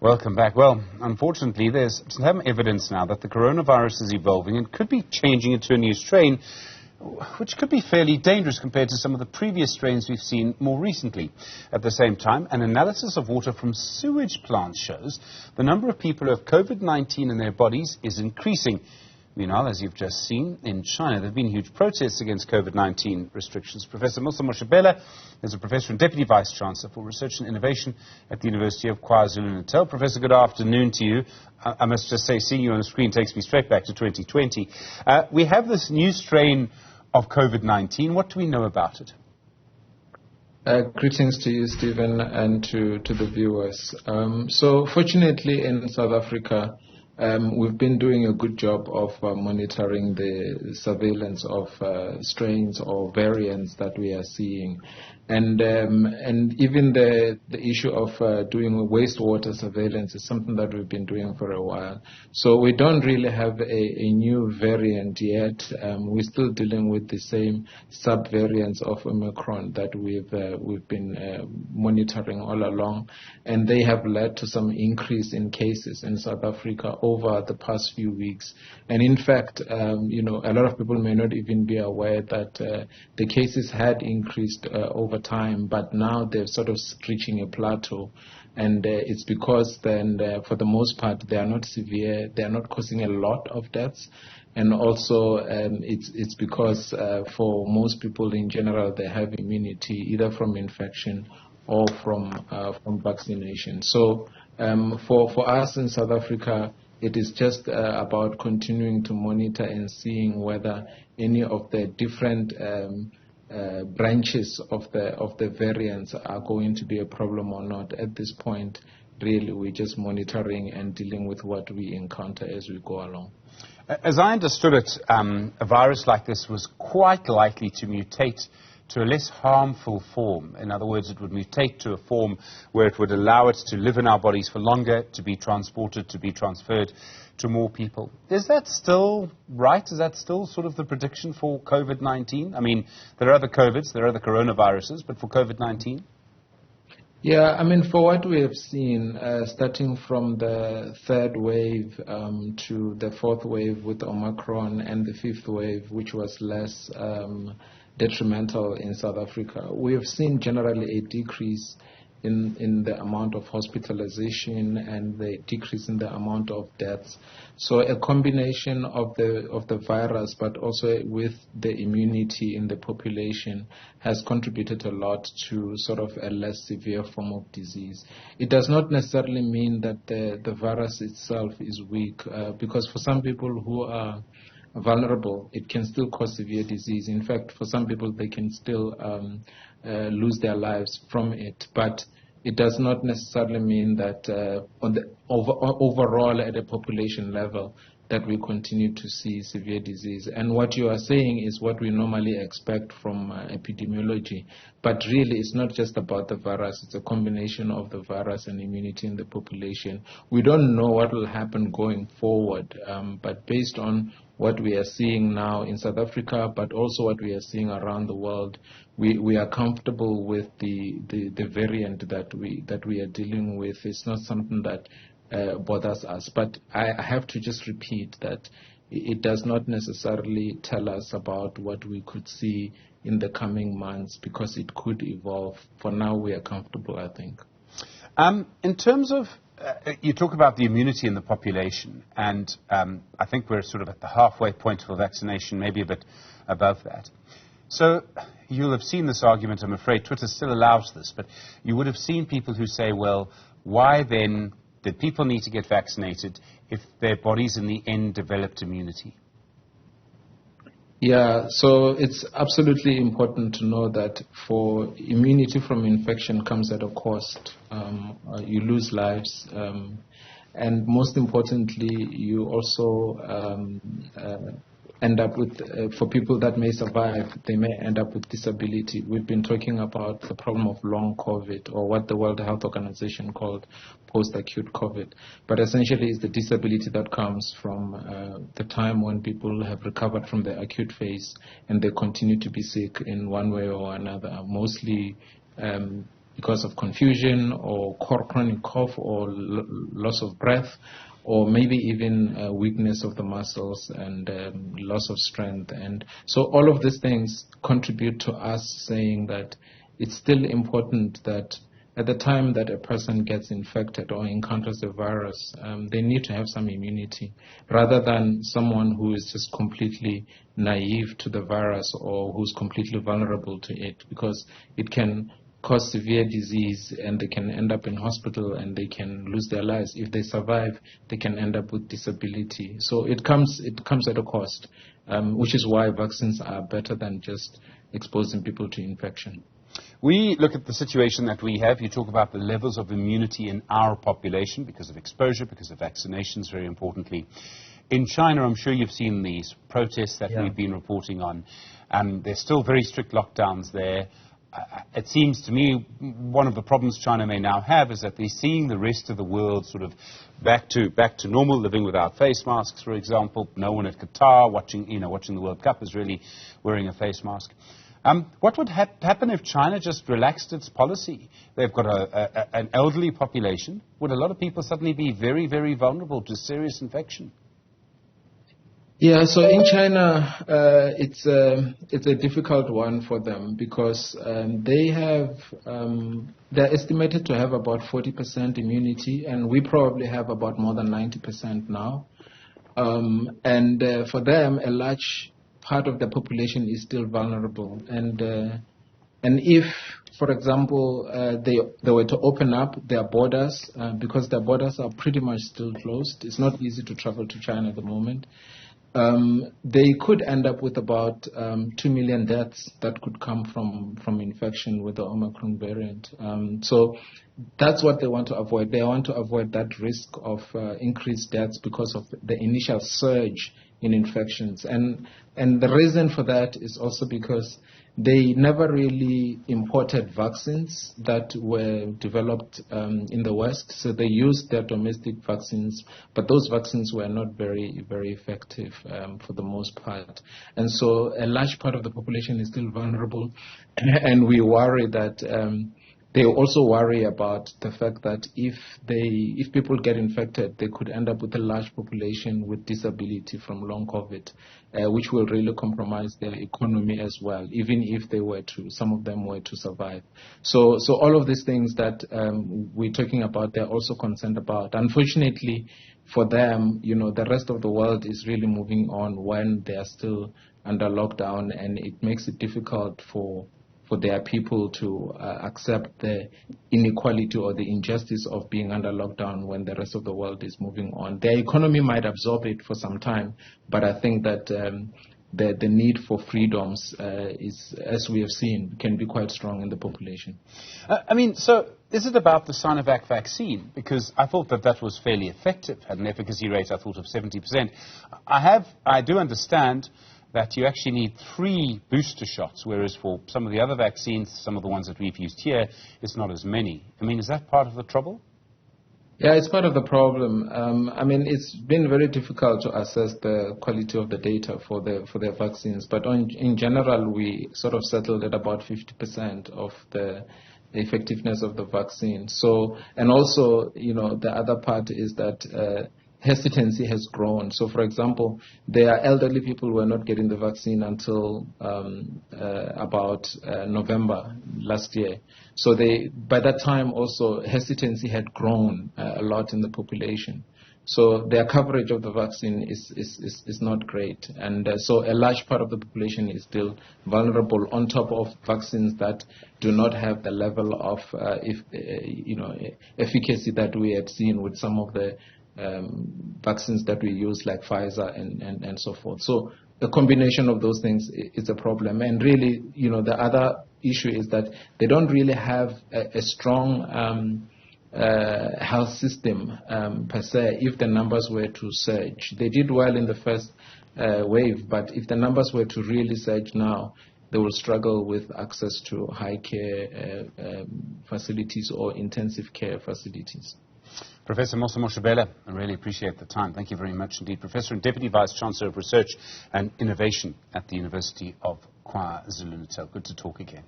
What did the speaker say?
Welcome back. Well, unfortunately, there's some evidence now that the coronavirus is evolving and could be changing into a new strain, which could be fairly dangerous compared to some of the previous strains we've seen more recently. At the same time, an analysis of water from sewage plants shows the number of people who have COVID-19 in their bodies is increasing. Meanwhile, as you've just seen, in China, there have been huge protests against COVID-19 restrictions. Professor Mosa Moshabela is a professor and deputy vice-chancellor for research and innovation at the University of KwaZulu-Natal. Professor, good afternoon to you. I must just say, seeing you on the screen takes me straight back to 2020. We have this new strain of COVID-19. What do we know about it? Greetings to you, Stephen, and to the viewers. So fortunately in South Africa, we've been doing a good job of monitoring the surveillance of strains or variants that we are seeing. And even the issue of doing wastewater surveillance is something that we've been doing for a while. So we don't really have a new variant yet. We're still dealing with the same sub-variants of Omicron that we've been monitoring all along, and they have led to some increase in cases in South Africa over the past few weeks. And in fact, a lot of people may not even be aware that the cases had increased over time, but now they're sort of reaching a plateau, and it's because then for the most part they are not severe, they are not causing a lot of deaths, and also it's because for most people in general they have immunity either from infection or from vaccination. So for us in South Africa, it is just about continuing to monitor and seeing whether any of the different branches of the variants are going to be a problem or not. At this point, really, we're just monitoring and dealing with what we encounter as we go along. As I understood it, a virus like this was quite likely to mutate to a less harmful form. In other words, it would mutate to a form where it would allow it to live in our bodies for longer, to be transported, to be transferred to more people. Is that still right? Is that still sort of the prediction for COVID-19? I mean, there are other COVIDs, there are other coronaviruses, but for COVID-19? Yeah, I mean, for what we have seen, starting from the third wave to the fourth wave with Omicron and the fifth wave, which was less detrimental in South Africa, we have seen generally a decrease in the amount of hospitalization and the decrease in the amount of deaths. So a combination of the virus, but also with the immunity in the population, has contributed a lot to sort of a less severe form of disease. It does not necessarily mean that the virus itself is weak, because for some people who are vulnerable, it can still cause severe disease. In fact, for some people, they can still lose their lives from it. But it does not necessarily mean that on the overall at a population level that we continue to see severe disease. And what you are saying is what we normally expect from epidemiology. But really, it's not just about the virus. It's a combination of the virus and immunity in the population. We don't know what will happen going forward, but based on what we are seeing now in South Africa, but also what we are seeing around the world, we are comfortable with the variant that we are dealing with. It's not something that bothers us. But I have to just repeat that it does not necessarily tell us about what we could see in the coming months, because it could evolve. For now, we are comfortable, I think. In terms of you talk about the immunity in the population, and I think we're sort of at the halfway point for vaccination, maybe a bit above that. So you'll have seen this argument. I'm afraid Twitter still allows this, but you would have seen people who say, well, why then did people need to get vaccinated if their bodies in the end developed immunity? Yeah, so it's absolutely important to know that for immunity from infection comes at a cost. You lose lives, and most importantly, you also end up with, for people that may survive, they may end up with disability. We've been talking about the problem of long COVID, or what the World Health Organization called post-acute COVID. But essentially it's the disability that comes from the time when people have recovered from the acute phase and they continue to be sick in one way or another, mostly because of confusion or chronic cough or loss of breath, or maybe even weakness of the muscles and loss of strength. And so all of these things contribute to us saying that it's still important that at the time that a person gets infected or encounters the virus, they need to have some immunity, rather than someone who is just completely naive to the virus or who's completely vulnerable to it, because it can cause severe disease and they can end up in hospital and they can lose their lives. If they survive, they can end up with disability. So it comes at a cost, which is why vaccines are better than just exposing people to infection. We look at the situation that we have. You talk about the levels of immunity in our population because of exposure, because of vaccinations, very importantly. In China, I'm sure you've seen these protests that we've been reporting on. There's still very strict lockdowns there. It seems to me one of the problems China may now have is that they're seeing the rest of the world sort of back to normal, living without face masks, for example. No one at Qatar watching the World Cup is really wearing a face mask. What would happen if China just relaxed its policy? They've got an elderly population. Would a lot of people suddenly be very, very vulnerable to serious infection? Yeah, so in China, it's a difficult one for them because they're estimated to have about 40% immunity, and we probably have about more than 90% now. For them, a large part of the population is still vulnerable. And if, for example, they were to open up their borders, because their borders are pretty much still closed, it's not easy to travel to China at the moment. They could end up with about 2 million deaths that could come from infection with the Omicron variant. So that's what they want to avoid. They want to avoid that risk of increased deaths because of the initial surge in infections. And the reason for that is also because they never really imported vaccines that were developed in the West. So they used their domestic vaccines, but those vaccines were not very, very effective for the most part. And so a large part of the population is still vulnerable. And we worry that they also worry about the fact that if people get infected, they could end up with a large population with disability from long COVID, which will really compromise their economy as well, even if some of them were to survive. So all of these things that we're talking about, they're also concerned about. Unfortunately for them, the rest of the world is really moving on when they are still under lockdown, and it makes it difficult for their people to accept the inequality or the injustice of being under lockdown when the rest of the world is moving on. Their economy might absorb it for some time, but I think that the need for freedoms is, as we have seen, can be quite strong in the population. So is it about the Sinovac vaccine? Because I thought that was fairly effective, had an efficacy rate, I thought, of 70%. I do understand that you actually need 3 booster shots, whereas for some of the other vaccines, some of the ones that we've used here, it's not as many. Is that part of the trouble? Yeah, it's part of the problem. It's been very difficult to assess the quality of the data for the vaccines, but in general, we sort of settled at about 50% of the effectiveness of the vaccine. So, and also, the other part is that hesitancy has grown. So, for example, there are elderly people who are not getting the vaccine until about November last year. So by that time also, hesitancy had grown a lot in the population. So their coverage of the vaccine is not great. And so a large part of the population is still vulnerable on top of vaccines that do not have the level of efficacy that we had seen with some of the vaccines that we use, like Pfizer and so forth. So the combination of those things is a problem. And really, the other issue is that they don't really have a strong health system per se. If the numbers were to surge, they did well in the first wave, but if the numbers were to really surge now, they will struggle with access to high care facilities or intensive care facilities. Professor Mosa Moshabela, I really appreciate the time. Thank you very much indeed. Professor and Deputy Vice-Chancellor of Research and Innovation at the University of KwaZulu-Natal. Good to talk again.